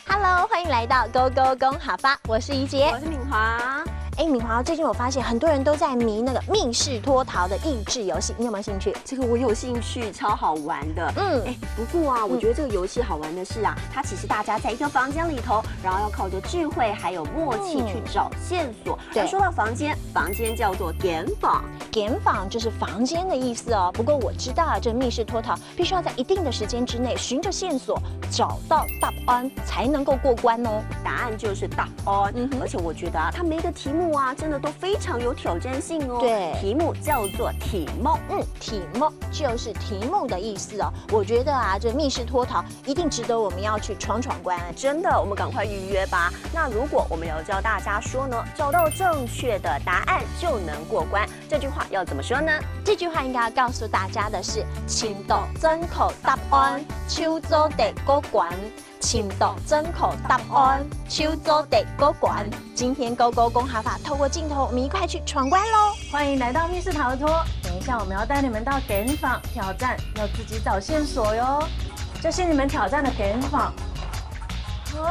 Hello， 欢迎来到 Go Go 公好发，我是怡杰，我是敏华。敏华，最近我发现很多人都在迷那个密室脱逃的益智游戏，你有没有兴趣？这个我有兴趣，超好玩的。不过啊，我觉得这个游戏好玩的是啊，它其实大家在一个房间里头，然后要靠着智慧还有默契去找线索。对，说到房间，房间叫做间房，间房就是房间的意思哦。不过我知道啊，这密室脱逃必须要在一定的时间之内，循着线索找到答案才能够过关哦。答案就是答案。而且我觉得啊，它每一个题目啊，真的都非常有挑战性哦。对，题目叫做题目。题目就是题目的意思哦。我觉得啊，这密室脱逃一定值得我们要去闯闯关。真的，我们赶快预约吧。那如果我们要教大家说呢，找到正确的答案就能过关，这句话要怎么说呢？这句话应该要告诉大家的是：请到真口答案，手做得过关。请到真口答案，手做得过关。今天 Go Go 公好法透过镜头，我们一块去闯关喽！欢迎来到密室逃脱。等一下，我们要带你们到间房挑战，要自己找线索哟。这是你们挑战的间房。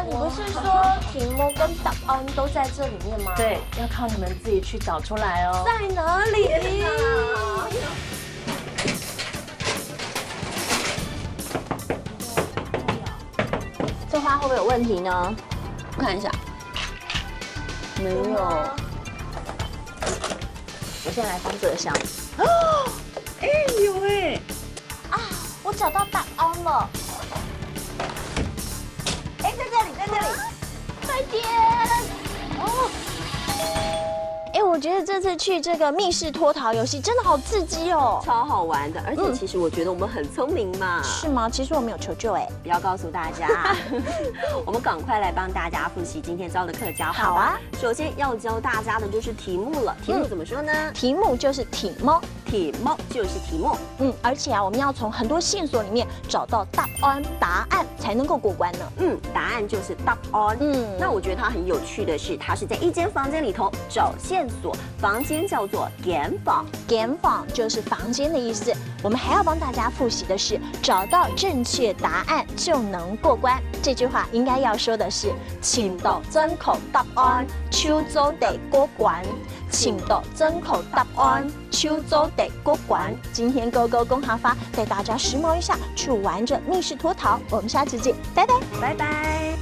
你不是说题目跟答案都在这里面吗？对，要靠你们自己去找出来哦。在哪里？这花会不会有问题呢？我看一下，没有。我现在来翻这个箱子。有哎！我找到答案了。在这里，在这里，快点！我觉得这次去这个密室脱逃游戏真的好刺激哦，超好玩的。而且其实我觉得我们很聪明嘛。是吗？其实我没有求救不要告诉大家。我们赶快来帮大家复习今天教的课教。好啊。首先要教大家的就是题目了。题目怎么说呢？题目就是题目。题目就是题目。而且啊，我们要从很多线索里面找到答案才能够过关呢。答案就是答案。那我觉得它很有趣的是，它是在一间房间里头找线索，房间叫做间房。间房就是房间的意思。我们还要帮大家复习的是，找到正确答案就能过关。这句话应该要说的是，请到真口答案，手做得过关。请到真口答案，手做得过关。今天 Go Go 公好法带大家时髦一下，去玩着密室脱逃。我们下次见，拜拜，拜拜。